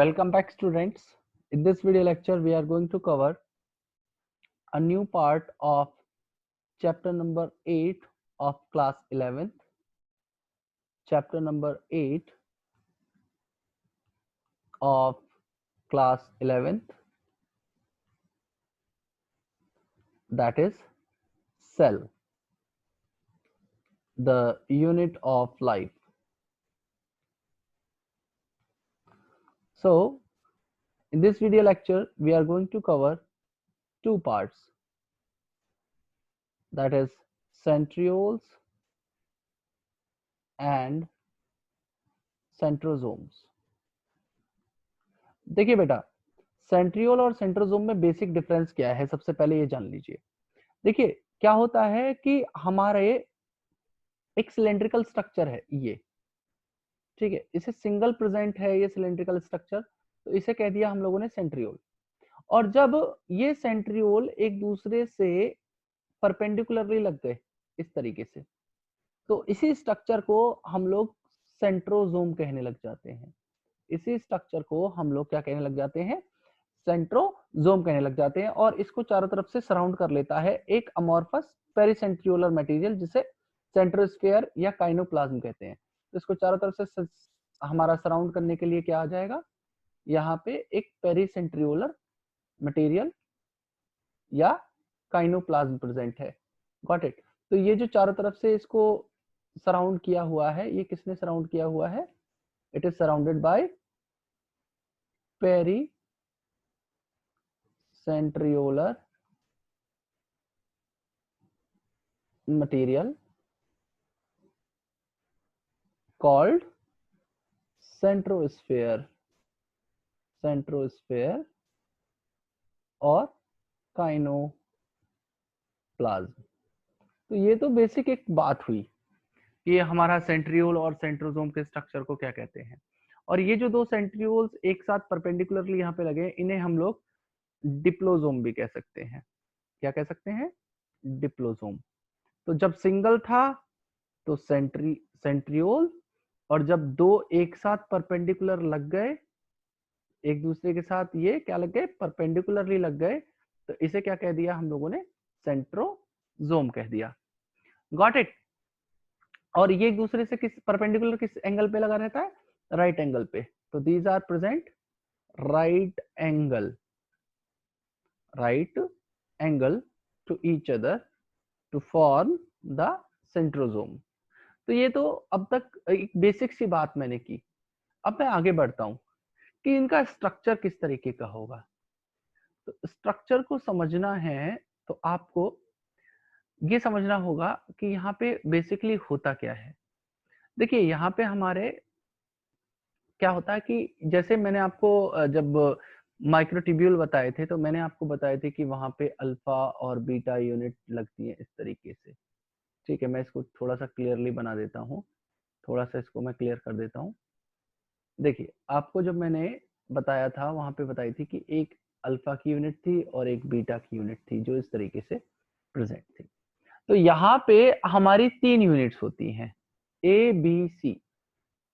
Welcome back, students. In this video lecture, we are going to cover a new part of chapter number 8 of class 11th. Chapter number 8 of class 11th, that is cell, the unit of life. So, in this video lecture, we are going to cover two parts, that is centrioles and centrosomes. देखिए बेटा, centriole और centrosome में basic difference क्या है, सबसे पहले ये जान लीजिए। देखिए क्या होता है कि हमारे एक सिलेंड्रिकल स्ट्रक्चर है ये, ठीक है, इसे सिंगल प्रेजेंट है ये सिलेंड्रिकल स्ट्रक्चर, तो इसे कह दिया हम लोगों ने सेंट्रियोल। और जब ये सेंट्रियोल एक दूसरे से परपेंडिकुलरली लग गए इस तरीके से, तो इसी स्ट्रक्चर को हम लोग सेंट्रोसोम कहने लग जाते हैं। इसी स्ट्रक्चर को हम लोग क्या कहने लग जाते हैं, सेंट्रोसोम कहने लग जाते हैं। और इसको चारों तरफ से सराउंड कर लेता है एक अमॉर्फस पेरिसेंट्रियोलर मटेरियल, जिसे सेंट्रोस्फेयर या काइनोप्लाज्म कहते हैं। तो इसको चारों तरफ से हमारा सराउंड करने के लिए क्या आ जाएगा, यहाँ पे एक पेरिसेंट्रियोलर मटेरियल या काइनोप्लाज्म प्रेजेंट है। Got it. तो ये जो चारों तरफ से इसको सराउंड किया हुआ है, ये किसने सराउंड किया हुआ है? It is surrounded by pericentriolar material called centrosphere और काइनोप्लाज्म। तो ये तो बेसिक एक बात हुई कि हमारा सेंट्रियोल और सेंट्रोसोम के स्ट्रक्चर को क्या कहते हैं। और ये जो दो सेंट्रियोल्स एक साथ परपेंडिकुलरली यहाँ पे लगे, इन्हें हम लोग डिप्लोसोम भी कह सकते हैं। क्या कह सकते हैं? डिप्लोसोम। तो जब सिंगल था तो सेंट्रियोल, और जब दो एक साथ परपेंडिकुलर लग गए एक दूसरे के साथ, ये क्या लग गए? परपेंडिकुलरली लग गए, तो इसे क्या कह दिया हम लोगों ने? सेंट्रोसोम कह दिया। Got it. और ये एक दूसरे से किस परपेंडिकुलर किस एंगल पे लगा रहता है? राइट एंगल पे। तो these are present right angle to each other to form the centrosome. तो ये तो अब तक एक बेसिक सी बात मैंने की। अब मैं आगे बढ़ता हूं कि इनका स्ट्रक्चर किस तरीके का होगा। तो स्ट्रक्चर को समझना है तो आपको ये समझना होगा कि यहाँ पे बेसिकली होता क्या है। देखिए यहाँ पे हमारे क्या होता है कि जैसे मैंने आपको जब माइक्रोट्यूब्यूल बताए थे, तो मैंने आपको बताए थे कि वहां पे अल्फा और बीटा यूनिट लगती है इस तरीके से। ठीक है, मैं इसको थोड़ा सा क्लियरली बना देता हूँ, थोड़ा सा इसको मैं क्लियर कर देता हूँ। देखिए आपको जब मैंने बताया था, वहां पे बताई थी कि एक अल्फा की यूनिट थी और एक बीटा की यूनिट थी जो इस तरीके से प्रेजेंट थी। तो यहाँ पे हमारी तीन यूनिट्स होती हैं, ए बी सी।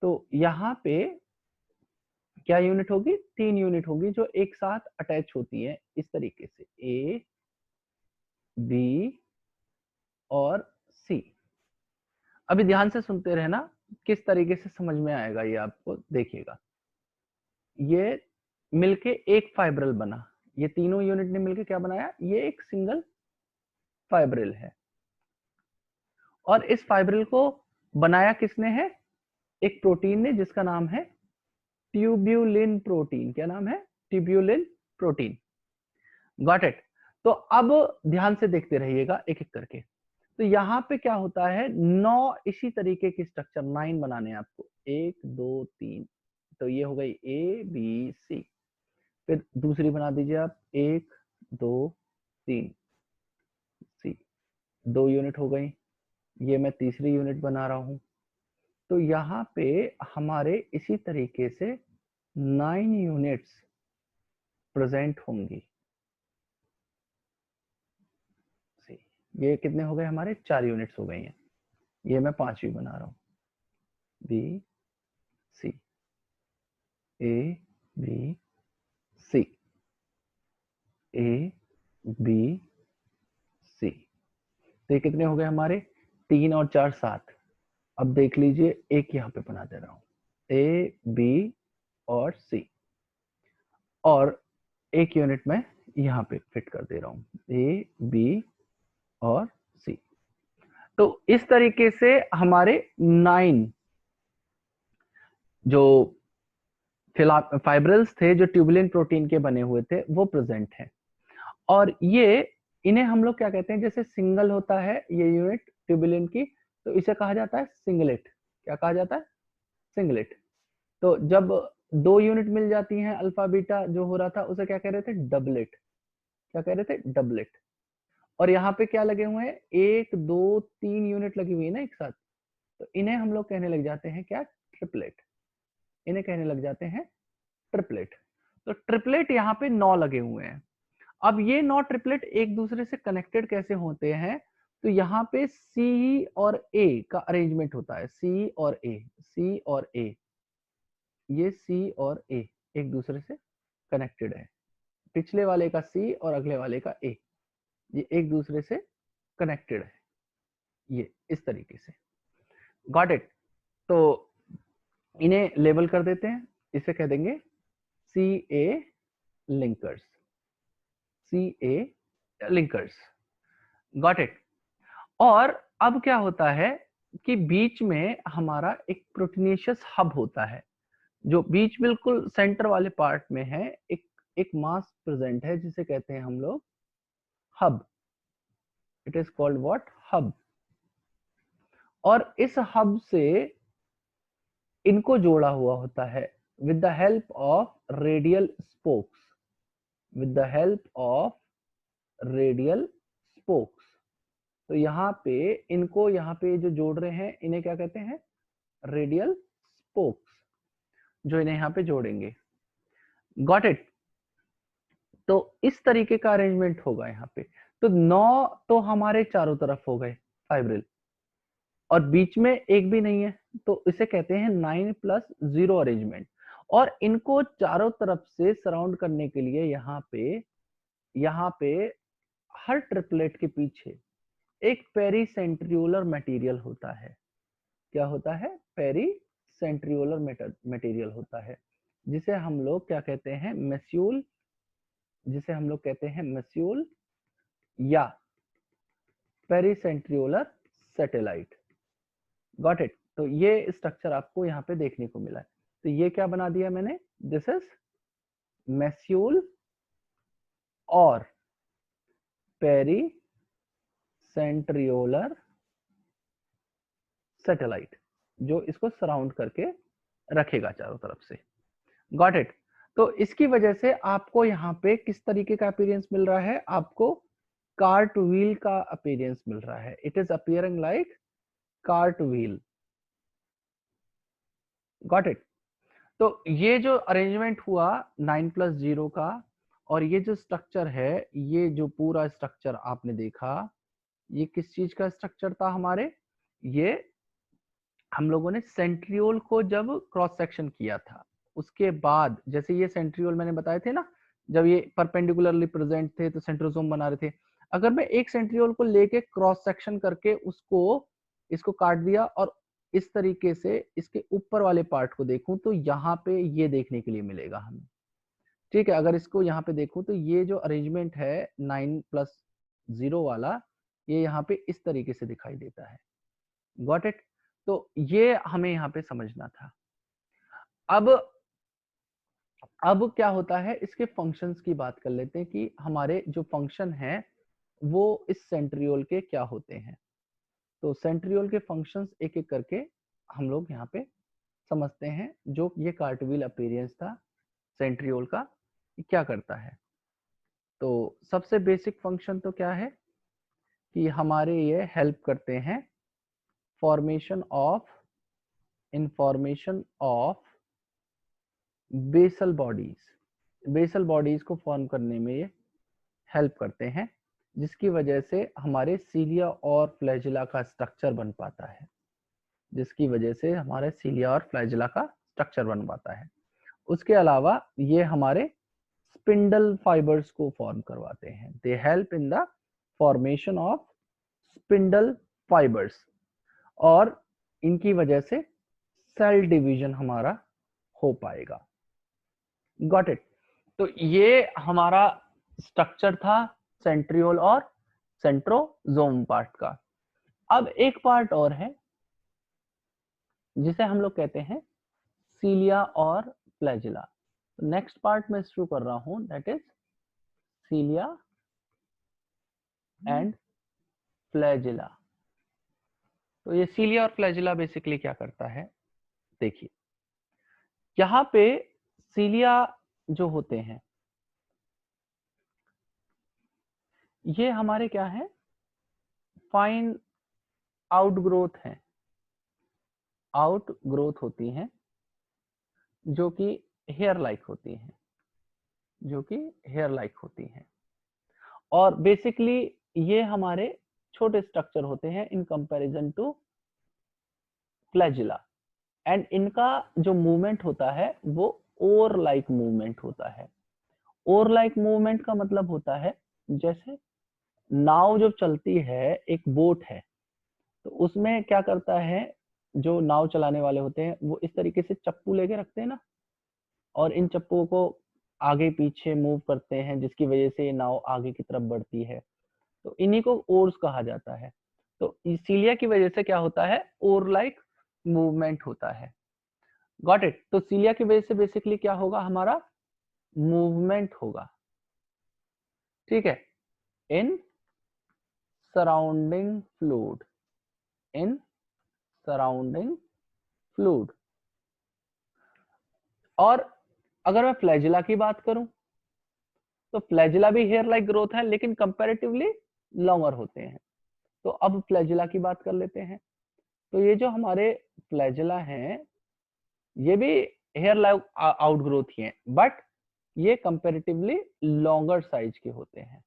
तो यहाँ पे क्या यूनिट होगी? तीन यूनिट होगी जो एक साथ अटैच होती है इस तरीके से, ए बी और सी। अभी ध्यान से सुनते रहना, किस तरीके से समझ में आएगा ये आपको, देखिएगा। ये मिलके एक फाइब्रिल बना, ये तीनों यूनिट ने मिलके क्या बनाया? ये एक सिंगल फाइब्रिल है। और इस फाइब्रिल को बनाया किसने है? एक प्रोटीन ने, जिसका नाम है ट्यूब्यूलिन प्रोटीन। क्या नाम है? Tubulin protein. Got it. तो अब ध्यान से देखते रहिएगा एक एक करके। तो यहाँ पे क्या होता है, 9 इसी तरीके की स्ट्रक्चर 9 बनाने हैं आपको, 1 2 3। तो ये हो गई ए बी सी। फिर दूसरी बना दीजिए आप, 1 2 3 सी, 2 यूनिट हो गई। ये मैं तीसरी यूनिट बना रहा हूं। तो यहाँ पे हमारे इसी तरीके से 9 यूनिट्स प्रेजेंट होंगी। ये कितने हो गए हमारे? 4 यूनिट्स हो गई हैं। ये मैं पांचवी बना रहा हूं, B C, A B C, A B C. तो ये कितने हो गए हमारे? 3 और 4 7। अब देख लीजिए, एक यहाँ पे बना दे रहा हूं, ए बी और सी, और एक यूनिट में यहाँ पे फिट कर दे रहा हूं, ए बी और सी। तो इस तरीके से हमारे 9 जो फाइब्रिल्स थे जो ट्यूबुलिन प्रोटीन के बने हुए थे वो प्रेजेंट हैं। और ये इन्हें हम लोग क्या कहते हैं, जैसे सिंगल होता है ये यूनिट ट्यूबुलिन की, तो इसे कहा जाता है सिंगलेट। क्या कहा जाता है? सिंगलेट। तो जब 2 यूनिट मिल जाती हैं अल्फा बीटा जो हो रहा था, उसे क्या कह रहे थे? डबलेट। क्या कह रहे थे? डबलेट। और यहाँ पे क्या लगे हुए हैं? 1 2 3 यूनिट लगी हुई है ना एक साथ, तो इन्हें हम लोग कहने लग जाते हैं क्या? ट्रिपलेट। इन्हें कहने लग जाते हैं ट्रिपलेट। तो ट्रिपलेट यहाँ पे 9 लगे हुए हैं। अब ये 9 ट्रिपलेट एक दूसरे से कनेक्टेड कैसे होते हैं? तो यहाँ पे सी और ए का अरेंजमेंट होता है, सी और ए, सी और ए, ये सी और ए एक दूसरे से कनेक्टेड है। पिछले वाले का सी और अगले वाले का ए, ये एक दूसरे से कनेक्टेड है, ये इस तरीके से। Got it? तो इन्हें लेबल कर देते हैं, इसे कह देंगे C A linkers, C A linkers. Got it? और अब क्या होता है कि बीच में हमारा एक प्रोटीनेशियस हब होता है, जो बीच बिल्कुल सेंटर वाले पार्ट में है। एक मास प्रेजेंट है जिसे कहते हैं हम लोग hub. It is called what? Hub. और इस हब से इनको जोड़ा हुआ होता है with the help of radial spokes, with the help of radial spokes. तो यहाँ पे इनको यहाँ पे जो जोड़ रहे हैं इन्हें क्या कहते हैं? रेडियल स्पोक्स, जो इन्हें यहाँ पे जोड़ेंगे। Got it? तो इस तरीके का अरेंजमेंट होगा यहाँ पे। तो 9 तो हमारे चारों तरफ हो गए फाइब्रिल, और बीच में एक भी नहीं है, तो इसे कहते हैं 9+0 अरेंजमेंट। और इनको चारों तरफ से सराउंड करने के लिए यहाँ पे हर ट्रिपलेट के पीछे एक पेरीसेंट्रियोलर मटेरियल होता है। क्या होता है? पेरीसेंट्रियोलर मटेरियल होता है, जिसे हम लोग क्या कहते हैं? मेस्यूल, जिसे हम लोग कहते हैं मेस्यूल या पेरीसेंट्रियोलर सैटेलाइट। Got it? तो ये स्ट्रक्चर आपको यहाँ पे देखने को मिला है। तो ये क्या बना दिया मैंने? दिस इज मेस्यूल और पेरीसेंट्रियोलर सैटेलाइट, जो इसको सराउंड करके रखेगा चारों तरफ से। Got it? तो इसकी वजह से आपको यहाँ पे किस तरीके का अपीयरेंस मिल रहा है? आपको कार्ट व्हील का अपीयरेंस मिल रहा है। It is appearing like cart wheel. Got it? तो ये जो अरेंजमेंट हुआ 9+0 का, और ये जो स्ट्रक्चर है, ये जो पूरा स्ट्रक्चर आपने देखा, ये किस चीज का स्ट्रक्चर था हमारे? ये हम लोगों ने सेंट्रियोल को जब क्रॉस सेक्शन किया था, उसके बाद जैसे ये सेंट्रियोल मैंने बताए थे ना, जब ये परपेंडिकुलरली प्रेजेंट थे तो सेंट्रोसोम बना रहे थे। अगर मैं एक सेंट्रियोल को लेके क्रॉस सेक्शन करके इसको काट दिया और इस तरीके से इसके ऊपर वाले पार्ट को देखूं, तो यहाँ पे ये देखने के लिए मिलेगा हमें। ठीक है? अगर इसको यहाँ पे देखूं तो ये जो अरेंजमेंट है 9+0 वाला, ये यहाँ पे इस तरीके से दिखाई देता है। Got it? तो ये हमें यहाँ पे समझना था। अब क्या होता है, इसके फंक्शंस की बात कर लेते हैं कि हमारे जो फंक्शन है वो इस सेंट्रियोल के क्या होते हैं। तो सेंट्रियोल के फंक्शंस एक एक करके हम लोग यहाँ पे समझते हैं। जो ये कार्टव्हील अपीयरेंस था सेंट्रियोल का, ये क्या करता है? तो सबसे बेसिक फंक्शन तो क्या है कि हमारे ये हेल्प करते हैं फॉर्मेशन ऑफ बेसल बॉडीज को फॉर्म करने में ये हेल्प करते हैं, जिसकी वजह से हमारे सीलिया और फ्लैजिला का स्ट्रक्चर बन पाता है, उसके अलावा ये हमारे स्पिंडल फाइबर्स को फॉर्म करवाते हैं। They help in the formation of spindle fibres, और इनकी वजह से सेल डिवीजन हमारा हो पाएगा। Got it. तो ये हमारा स्ट्रक्चर था सेंट्रियोल और सेंट्रोजोम पार्ट का। अब एक पार्ट और है जिसे हम लोग कहते हैं सीलिया और फ्लैजिला। नेक्स्ट पार्ट में शुरू कर रहा हूं, that is cilia and flagella. तो ये सीलिया और फ्लैजिला बेसिकली क्या करता है, देखिए यहाँ पे सीलिया जो होते हैं ये हमारे क्या है, फाइन आउटग्रोथ है, आउटग्रोथ होती हैं जो कि हेयर लाइक होती हैं, जो कि हेयर लाइक होती हैं। और बेसिकली ये हमारे छोटे स्ट्रक्चर होते हैं in comparison two flagella, and इनका जो मूवमेंट होता है वो ओर लाइक मूवमेंट होता है। ओर लाइक मूवमेंट का मतलब होता है जैसे नाव जब चलती है, एक बोट है, तो उसमें क्या करता है, जो नाव चलाने वाले होते हैं वो इस तरीके से चप्पू लेके रखते हैं ना, और इन चप्पुओं को आगे पीछे मूव करते हैं जिसकी वजह से ये नाव आगे की तरफ बढ़ती है। तो इन्हीं को ओर्स कहा जाता है। तो सीलिया की वजह से क्या होता है, ओर लाइक मूवमेंट होता है। Got it. तो सीलिया की वजह से बेसिकली क्या होगा, हमारा मूवमेंट होगा, ठीक है, in surrounding fluid, in surrounding fluid. और अगर मैं फ्लैजिला की बात करूं तो फ्लैजिला भी हेयर लाइक ग्रोथ है लेकिन कंपैरेटिवली लॉन्गर होते हैं। तो अब फ्लैजिला की बात कर लेते हैं। तो ये जो हमारे फ्लैजिला हैं ये भी हेयर लाइक आउटग्रोथ ही हैं, बट ये कंपैरेटिवली लॉन्गर साइज के होते हैं।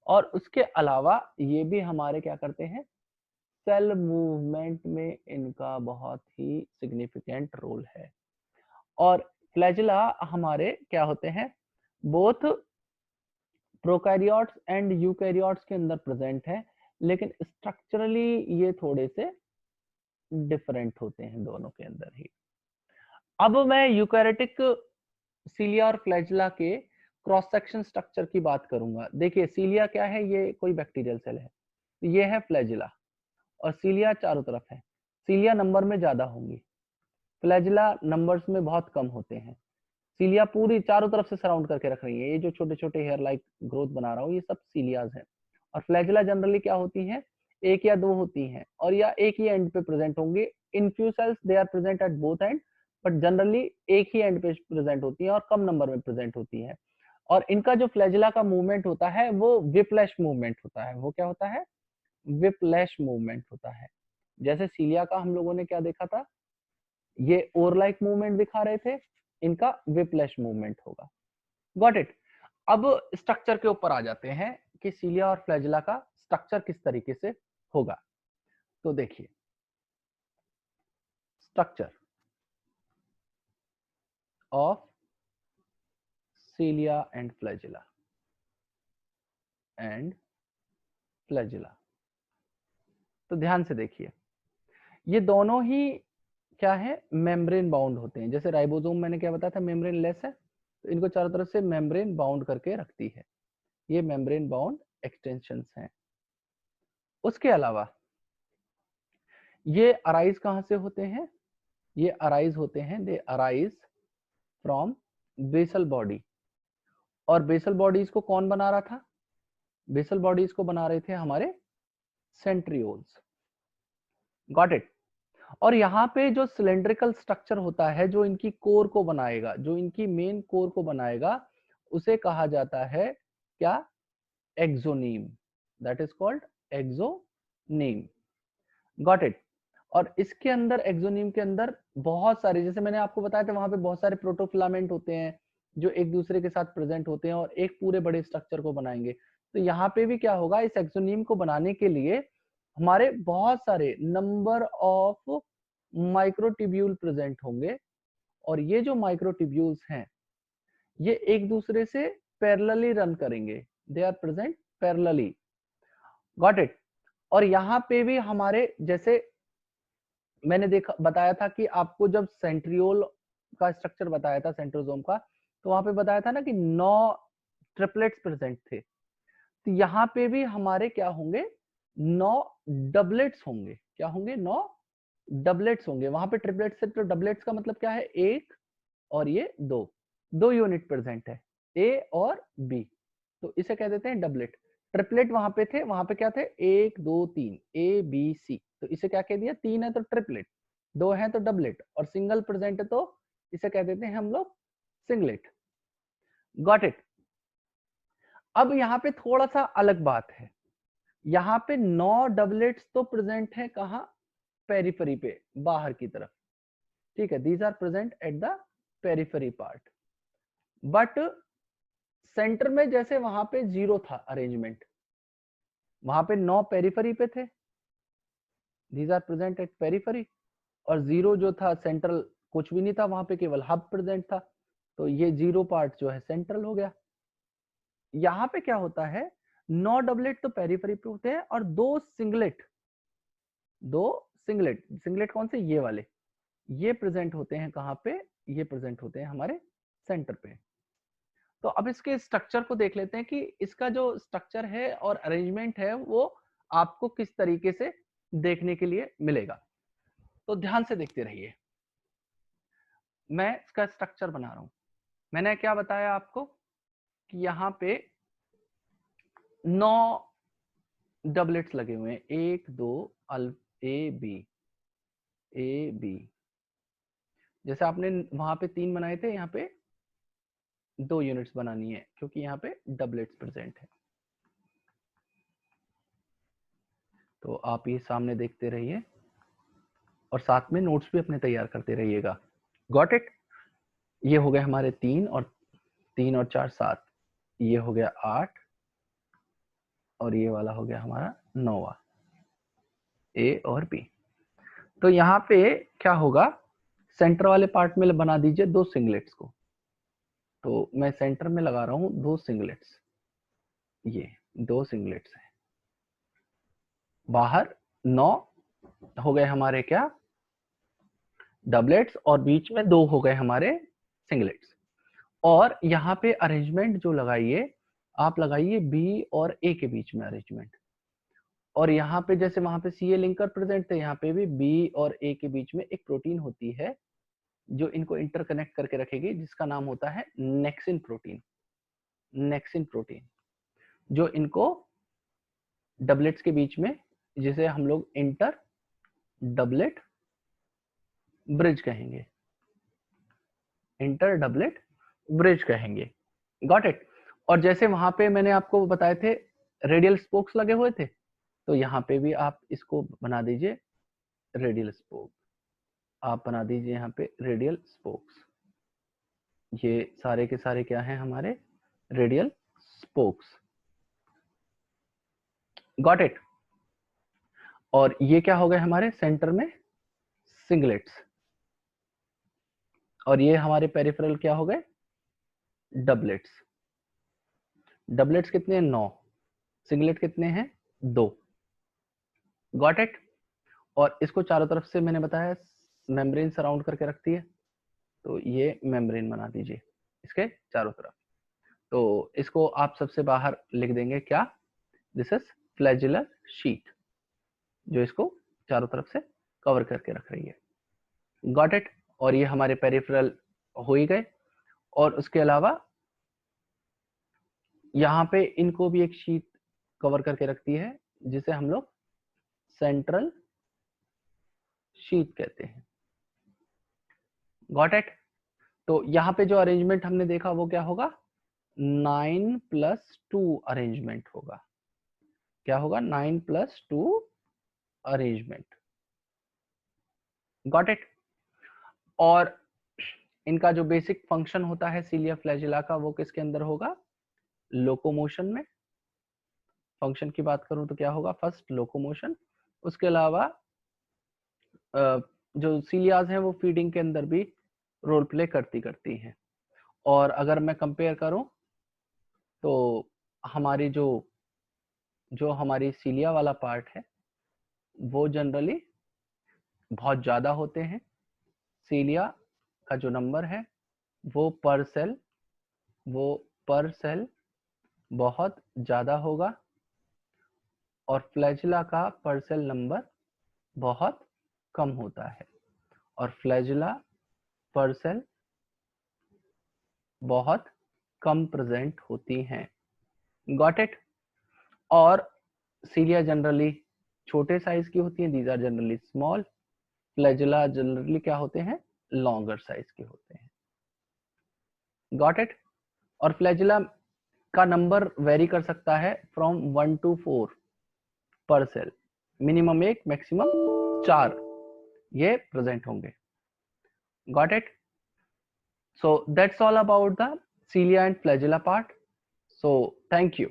और उसके अलावा ये भी हमारे क्या करते हैं, सेल मूवमेंट में इनका बहुत ही सिग्निफिकेंट रोल है। और फ्लैजिला हमारे क्या होते हैं, बोथ प्रोकैरियोट्स एंड यूकैरियोट्स के अंदर प्रेजेंट है, लेकिन स्ट्रक्चरली ये थोड़े से डिफरेंट होते हैं दोनों के अंदर ही। अब मैं यूकैरियोटिक सीलिया और फ्लैजिला के क्रॉस सेक्शन स्ट्रक्चर की बात करूंगा। देखिए सीलिया क्या है, ये कोई बैक्टीरियल सेल है, ये है फ्लैजिला, और सीलिया चारों तरफ है। सीलिया नंबर में ज्यादा होंगी, फ्लैजिला नंबर्स में बहुत कम होते हैं। सीलिया पूरी चारों तरफ से सराउंड करके रख रही है, ये जो छोटे छोटे हेयर लाइक ग्रोथ बना रहा हूँ ये सब सीलियाज हैं। और फ्लैजिला जनरली क्या होती हैं, एक या दो होती हैं, और या एक ही एंड पे प्रेजेंट होंगे। In few cells they are present at both end, but generally एक ही एंड पे प्रेजेंट होती है और कम नंबर में प्रेजेंट होती है। और इनका जो फ्लैजिला का मूवमेंट होता है वो विप्लैश मूवमेंट होता है। वो क्या होता है, विप्लैश मूवमेंट होता है। जैसे सीलिया का हम लोगों ने क्या देखा था, ये ओर लाइक मूवमेंट दिखा रहे थे, इनका विप्लैश मूवमेंट होगा। Got it. अब स्ट्रक्चर के ऊपर आ जाते हैं कि सीलिया और फ्लैजिला का स्ट्रक्चर किस तरीके से होगा। तो देखिए structure of cilia and flagella and flagella. तो ध्यान से देखिए, ये दोनों ही क्या है, मेम्ब्रेन बाउंड होते हैं। जैसे राइबोसोम मैंने क्या बताया था, मेम्ब्रेन लेस है, तो इनको चारों तरफ से मेम्ब्रेन बाउंड करके रखती है। ये मेम्ब्रेन बाउंड एक्सटेंशंस हैं। उसके अलावा ये अराइज कहां से होते हैं, ये अराइज होते हैं, they arise from basal body. और बेसल बॉडीज को कौन बना रहा था, बेसल बॉडीज को बना रहे थे हमारे सेंट्रियोल्स। Got it. और यहाँ पे जो सिलेंड्रिकल स्ट्रक्चर होता है जो इनकी कोर को बनाएगा, जो इनकी मेन कोर को बनाएगा, उसे कहा जाता है क्या, axoneme. That is called axoneme. Got it. और इसके अंदर एक्सोनीम के अंदर बहुत सारे, जैसे मैंने आपको बताया था वहां पे बहुत सारे प्रोटोफिलामेंट होते हैं जो एक दूसरे के साथ प्रेजेंट होते हैं और एक पूरे बड़े स्ट्रक्चर को बनाएंगे। तो यहाँ पे भी क्या होगा, इस एक्सोनीम को बनाने के लिए हमारे बहुत सारे नंबर ऑफ माइक्रोट्यूब्यूल प्रेजेंट होंगे, और ये जो माइक्रोट्यूब्यूल्स हैं ये एक दूसरे से पैरेलली रन करेंगे, they are present parallelly, got it. और यहाँ पे भी हमारे जैसे मैंने देखा बताया था कि आपको जब सेंट्रियोल का स्ट्रक्चर बताया था सेंट्रोसोम का, तो वहां पे बताया था ना कि 9 ट्रिपलेट्स प्रेजेंट थे। तो यहाँ पे भी हमारे क्या होंगे, 9 डबलेट्स होंगे। क्या होंगे, 9 डबलेट्स होंगे। वहां पे ट्रिपलेट्स से तो डबलेट्स का मतलब क्या है, एक और ये दो यूनिट प्रेजेंट है, ए और बी, तो इसे कह देते हैं डबलेट। ट्रिपलेट वहां पे थे, वहां पे क्या थे, 1 2 3 ए बी सी, तो इसे क्या कह दिया, 3 है तो ट्रिपलेट, 2 है तो डबलेट, और सिंगल प्रेजेंट है तो इसे कह देते हैं हम लोग सिंगलेट, गॉट इट। अब यहाँ पे थोड़ा सा अलग बात है, यहाँ पे 9 डबलेट्स तो प्रेजेंट है कहाँ, पेरिफेरी पे, बाहर की तरफ, ठीक है, these are present at the periphery part, but centre में जैसे वहां पे 0 था अरेंजमेंट, वहां पे 9 पेरिफेरी पे थे, these are present at periphery, और 0 जो था सेंट्रल, कुछ भी नहीं था वहां पे, केवल हब प्रेजेंट था, तो ये 0 पार्ट जो है सेंट्रल हो गया। यहाँ पे क्या होता है, 9 डबलेट तो पेरिफेरी पे होते हैं और 2 सिंगलेट, सिंगलेट कौन से, ये वाले, ये प्रेजेंट होते हैं कहाँ पे, ये प्रेजेंट होते हैं हमारे सेंटर पे। तो अब इसके स्ट्रक्चर को देख लेते हैं कि इसका जो स्ट्रक्चर है और अरेंजमेंट है वो आपको किस तरीके से देखने के लिए मिलेगा। तो ध्यान से देखते रहिए, मैं इसका स्ट्रक्चर बना रहा हूं। मैंने क्या बताया आपको कि यहाँ पे 9 डबलेट्स लगे हुए हैं, 1 2 ए बी, जैसे आपने वहां पे 3 बनाए थे, यहाँ पे 2 यूनिट्स बनानी है क्योंकि यहाँ पे डबलेट्स प्रेजेंट है। तो आप ये सामने देखते रहिए और साथ में नोट्स भी अपने तैयार करते रहिएगा, गॉट इट। ये हो गए हमारे 3 और 4 7, ये हो गया 8, और ये वाला हो गया हमारा 9वां, ए और बी। तो यहाँ पे क्या होगा, सेंटर वाले पार्ट में बना दीजिए 2 सिंगलेट्स को, तो मैं सेंटर में लगा रहा हूं 2 सिंगलेट्स, ये 2 सिंगलेट्स हैं, बाहर 9 हो गए हमारे क्या, डबलेट्स, और बीच में 2 हो गए हमारे सिंगलेट्स। और यहाँ पे अरेंजमेंट जो लगाइए, आप लगाइए बी और ए के बीच में अरेंजमेंट, और यहाँ पे जैसे वहां पे सी ए लिंकर प्रेजेंट थे, यहाँ पे भी बी और ए के बीच में एक प्रोटीन होती है जो इनको इंटरकनेक्ट करके रखेगी, जिसका नाम होता है नेक्सिन प्रोटीन, जो इनको डबलेट्स के बीच में, जिसे हम लोग इंटर डबलेट ब्रिज कहेंगे, इंटर डबलेट ब्रिज कहेंगे, गॉट इट। और जैसे वहां पे मैंने आपको बताए थे रेडियल स्पोक्स लगे हुए थे, तो यहाँ पे भी आप इसको बना दीजिए रेडियल स्पोक, आप बना दीजिए यहाँ पे रेडियल स्पोक्स, ये सारे के सारे क्या हैं हमारे रेडियल स्पोक्स, गॉट इट। और ये क्या हो गए हमारे सेंटर में सिंगलेट्स, और ये हमारे पेरिफेरल क्या हो गए, डबलेट्स। डबलेट्स कितने हैं, 9, सिंगलेट कितने हैं, 2, गॉट इट। और इसको चारों तरफ से मैंने बताया मेम्ब्रेन सराउंड करके रखती है, तो ये मेम्ब्रेन बना दीजिए इसके चारों तरफ। तो इसको आप सबसे बाहर लिख देंगे क्या, दिस इज फ्लैजिलर शीट, जो इसको चारों तरफ से कवर करके रख रही है, गॉट इट। और ये हमारे पेरिफेरल हो ही गए, और उसके अलावा यहाँ पे इनको भी एक शीट कवर करके रखती है, जिसे हम लोग सेंट्रल शीट कहते हैं, गॉट इट। तो यहाँ पे जो अरेंजमेंट हमने देखा वो क्या होगा, 9+2 अरेंजमेंट होगा, क्या होगा, 9+2 अरेंजमेंट, गॉट इट। और इनका जो बेसिक फंक्शन होता है सीलिया फ्लैजिला का, वो किसके अंदर होगा, लोकोमोशन में। फंक्शन की बात करूं तो क्या होगा, फर्स्ट लोकोमोशन, उसके अलावा जो सीलियाज हैं वो फीडिंग के अंदर भी रोल प्ले करती हैं। और अगर मैं कंपेयर करूं तो हमारी जो हमारी सीलिया वाला पार्ट है वो जनरली बहुत ज़्यादा होते हैं। सीलिया का जो नंबर है वो पर सेल बहुत ज़्यादा होगा और फ्लैजिला का पर सेल नंबर बहुत कम होता है और फ्लैजिला पर सेल बहुत कम प्रेजेंट होती हैं। Got it? और सीलिया जनरली छोटे साइज की होती हैं, these are generally small. Flagella generally क्या होते हैं? लॉन्गर साइज के होते हैं। Got it? और फ्लैजिला का नंबर वेरी कर सकता है फ्रॉम 1 to 4 पर सेल। मिनिमम 1, मैक्सिमम 4 ये प्रेजेंट होंगे। Got it? So that's all about the cilia and flagella part. So thank you.